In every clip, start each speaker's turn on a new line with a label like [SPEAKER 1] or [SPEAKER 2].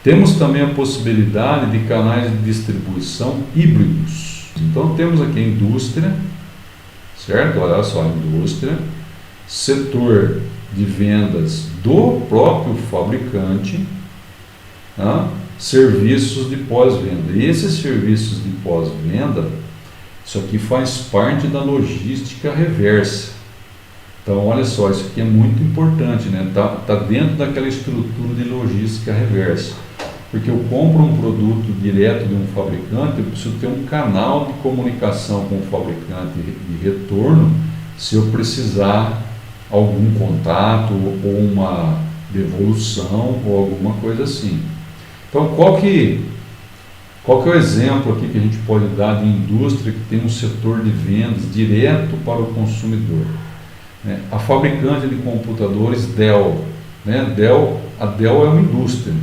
[SPEAKER 1] Temos também a possibilidade de canais de distribuição híbridos. Então temos aqui a indústria, certo? Olha só, a indústria, setor de vendas do próprio fabricante, tá? Serviços de pós-venda. E esses serviços de pós-venda, isso aqui faz parte da logística reversa. Então, olha só, isso aqui é muito importante, né? Tá dentro daquela estrutura de logística reversa. Porque eu compro um produto direto de um fabricante, eu preciso ter um canal de comunicação com o fabricante de retorno, se eu precisar algum contato ou uma devolução ou alguma coisa assim. Então, qual que é o exemplo aqui que a gente pode dar de indústria que tem um setor de vendas direto para o consumidor? A fabricante de computadores Dell, né? A Dell é uma indústria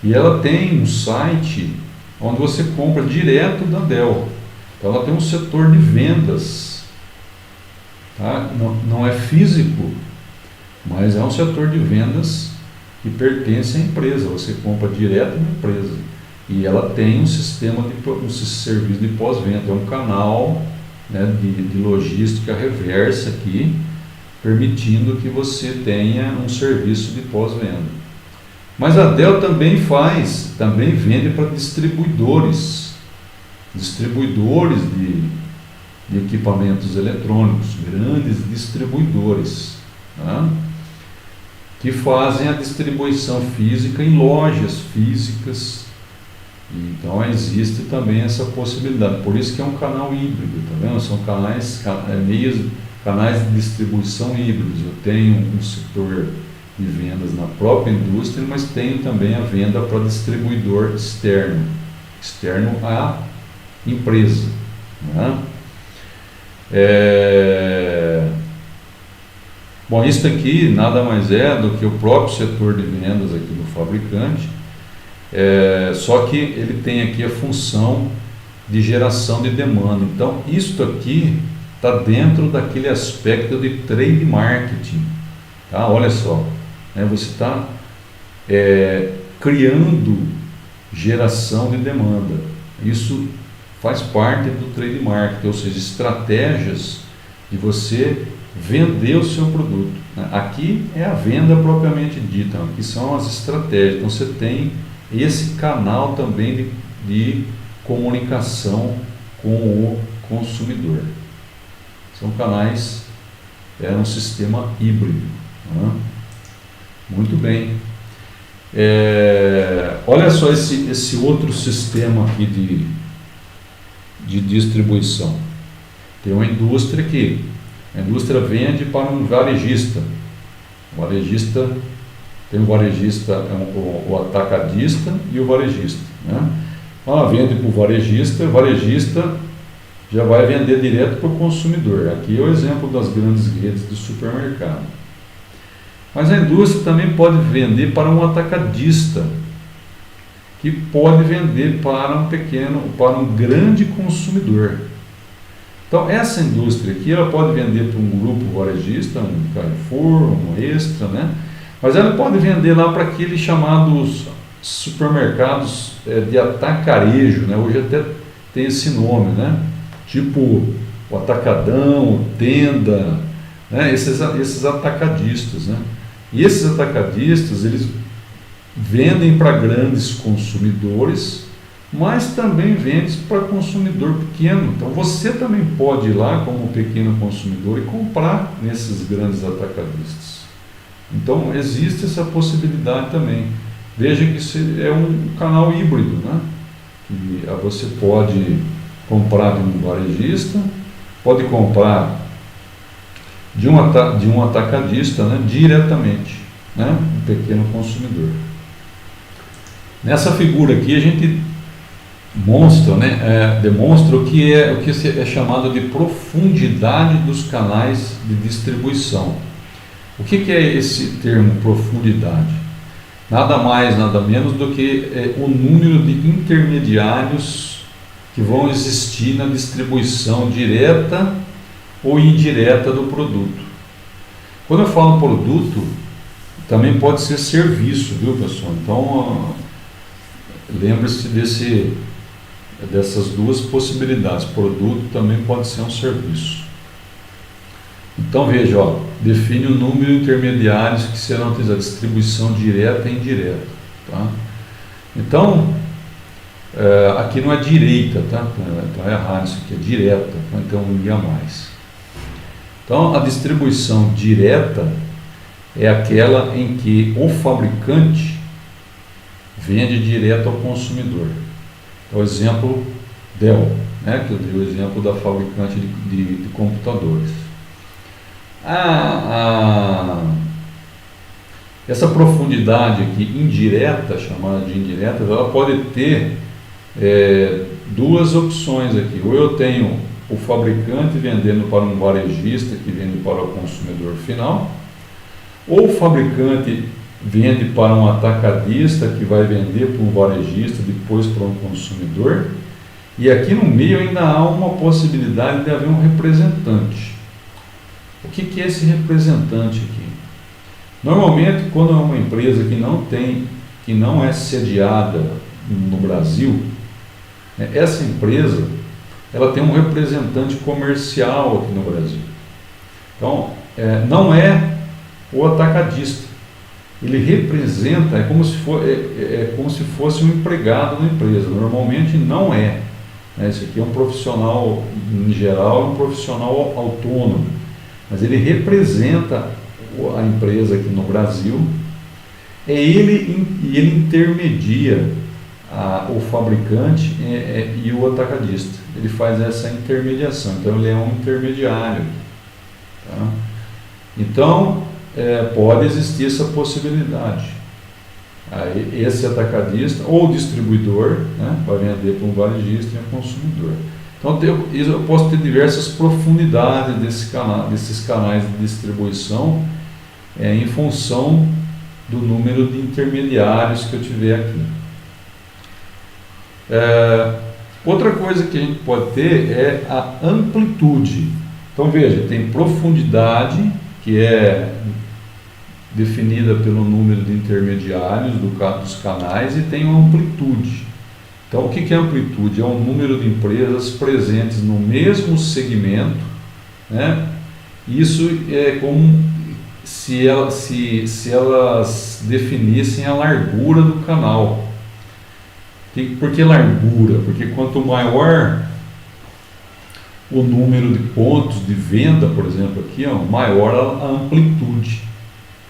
[SPEAKER 1] e ela tem um site onde você compra direto da Dell. Então ela tem um setor de vendas, tá? Não é físico, mas é um setor de vendas que pertence à empresa. Você compra direto da empresa e ela tem um sistema um serviço de pós-venda, é um canal, né, de logística reversa aqui, permitindo que você tenha um serviço de pós-venda. Mas a Dell também vende para distribuidores de equipamentos eletrônicos, grandes distribuidores, tá? Que fazem a distribuição física em lojas físicas. Então existe também essa possibilidade. Por isso que é um canal híbrido, tá vendo? São canais de distribuição híbridos. Eu tenho um setor de vendas na própria indústria, mas tenho também a venda para distribuidor externo à empresa, né? Bom, isso aqui nada mais é do que o próprio setor de vendas aqui do fabricante, só que ele tem aqui a função de geração de demanda. Então, isso aqui está dentro daquele aspecto de trade marketing, tá? Olha só, né? Você está criando geração de demanda. Isso faz parte do trade marketing, ou seja, estratégias de você vender o seu produto, né? Aqui é a venda propriamente dita, aqui são as estratégias. Então você tem esse canal também de comunicação com o consumidor. São canais, um sistema híbrido, né? Muito bem. Olha só esse outro sistema aqui de distribuição. Tem uma indústria que a indústria vende para um varejista. Tem o varejista, o atacadista e o varejista, né? Ela vende para o varejista já vai vender direto para o consumidor. Aqui é o exemplo das grandes redes de supermercado. Mas a indústria também pode vender para um atacadista, que pode vender para um grande consumidor. Então essa indústria aqui, ela pode vender para um grupo varejista, um Carrefour, um Extra, né? Mas ela pode vender lá para aqueles chamados supermercados de atacarejo, né? Hoje até tem esse nome, né? Tipo o Atacadão, o Tenda, né? Esses atacadistas, né? E esses atacadistas, eles vendem para grandes consumidores, mas também vende para consumidor pequeno. Então você também pode ir lá como pequeno consumidor e comprar nesses grandes atacadistas. Então existe essa possibilidade também. Veja que isso é um canal híbrido, né? Que você pode comprar de um varejista, pode comprar de um atacadista, né? Diretamente, né? Um pequeno consumidor. Nessa figura aqui a gente demonstra o que é chamado de profundidade dos canais de distribuição. O que é esse termo profundidade? Nada mais, nada menos do que o número de intermediários que vão existir na distribuição direta ou indireta do produto. Quando eu falo produto, também pode ser serviço, viu, pessoal? Então, lembre-se dessas duas possibilidades. Produto também pode ser um serviço. Então veja, ó, define o número de intermediários que serão utilizados, distribuição direta e indireta. Tá? Então, aqui não é direita, tá? Então é errado isso aqui, é direta, então tem um I a mais. Então a distribuição direta é aquela em que o fabricante vende direto ao consumidor. Então, exemplo Dell, né, que eu dei o exemplo da fabricante de computadores. Essa profundidade aqui indireta, chamada de indireta, ela pode ter duas opções aqui. Ou eu tenho o fabricante vendendo para um varejista que vende para o consumidor final, ou o fabricante vende para um atacadista que vai vender para um varejista, depois para um consumidor. E aqui no meio ainda há uma possibilidade de haver um representante. O que é esse representante aqui? Normalmente, quando é uma empresa que não é sediada no Brasil, essa empresa ela tem um representante comercial aqui no Brasil. Então, não é o atacadista. Ele representa, é como se fosse um empregado da empresa. Normalmente não é. Esse aqui é um profissional, em geral, é um profissional autônomo. Mas ele representa a empresa aqui no Brasil. Ele intermedia o fabricante e o atacadista. Ele faz essa intermediação. Então ele é um intermediário. Tá? Então, pode existir essa possibilidade. Aí, esse atacadista ou distribuidor, né, vai vender para um varejista e um consumidor. Então eu posso ter diversas profundidades desses canais de distribuição em função do número de intermediários que eu tiver aqui. Outra coisa que a gente pode ter é a amplitude. Então veja, tem profundidade, que é definida pelo número de intermediários dos canais, e tem uma amplitude. Então, o que é amplitude? É o número de empresas presentes no mesmo segmento, né? Isso é como se elas definissem a largura do canal. Por que largura? Porque quanto maior o número de pontos de venda, por exemplo, aqui, maior a amplitude.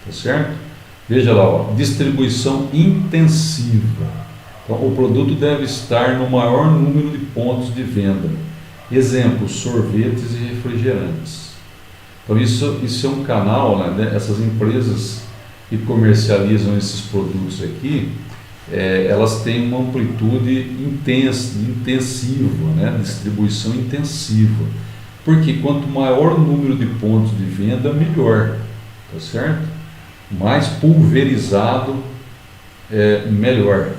[SPEAKER 1] Tá certo? Veja lá, distribuição intensiva. Então, o produto deve estar no maior número de pontos de venda. Exemplo, sorvetes e refrigerantes. Então, isso é um canal, né? Essas empresas que comercializam esses produtos aqui, elas têm uma amplitude intensiva, né? Distribuição intensiva. Porque quanto maior o número de pontos de venda, melhor. Tá certo? Mais pulverizado, melhor.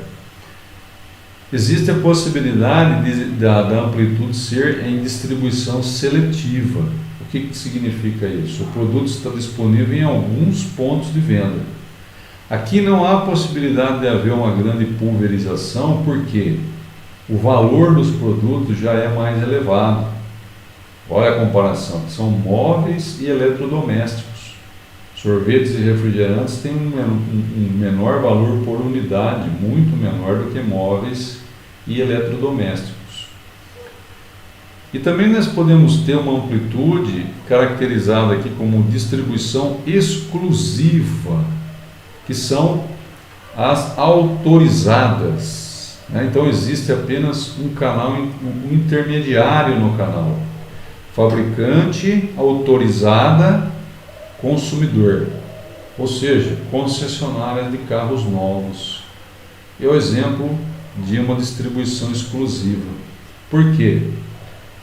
[SPEAKER 1] Existe a possibilidade da amplitude ser em distribuição seletiva. O que significa isso? O produto está disponível em alguns pontos de venda. Aqui não há possibilidade de haver uma grande pulverização, porque o valor dos produtos já é mais elevado. Olha a comparação, são móveis e eletrodomésticos. Sorvetes e refrigerantes têm um menor valor por unidade, muito menor do que móveis e eletrodomésticos. E também nós podemos ter uma amplitude caracterizada aqui como distribuição exclusiva, que são as autorizadas. Então existe apenas um canal, um intermediário no canal. Fabricante, autorizada, consumidor, ou seja, concessionária de carros novos. É o exemplo de uma distribuição exclusiva. Por quê?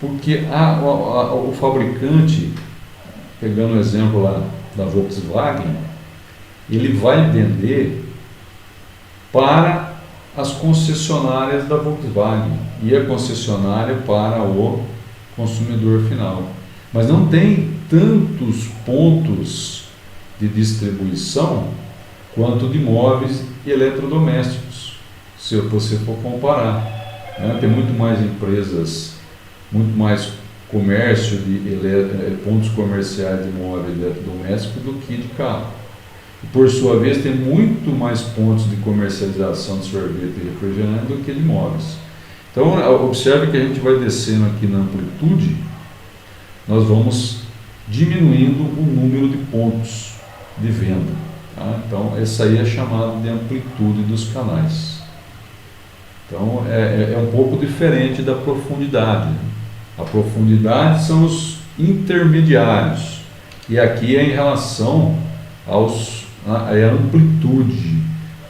[SPEAKER 1] Porque o fabricante, pegando o exemplo lá da Volkswagen, ele vai vender para as concessionárias da Volkswagen e a concessionária para o consumidor final. Mas não tem tantos pontos de distribuição quanto de móveis e eletrodomésticos. se você for comparar. Né? Tem muito mais empresas, muito mais comércio de pontos comerciais de imóveis domésticos do que de carro. E, por sua vez, tem muito mais pontos de comercialização de sorvete e refrigerante do que de imóveis. Então, observe que a gente vai descendo aqui na amplitude, nós vamos diminuindo o número de pontos de venda. Tá? Então, essa aí é chamada de amplitude dos canais. Então, é um pouco diferente da profundidade. A profundidade são os intermediários. E aqui é em relação à amplitude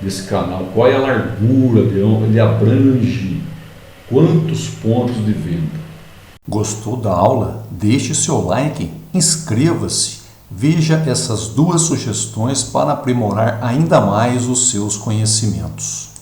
[SPEAKER 1] desse canal. Qual é a largura, ele abrange quantos pontos de venda.
[SPEAKER 2] Gostou da aula? Deixe seu like, inscreva-se, veja essas duas sugestões para aprimorar ainda mais os seus conhecimentos.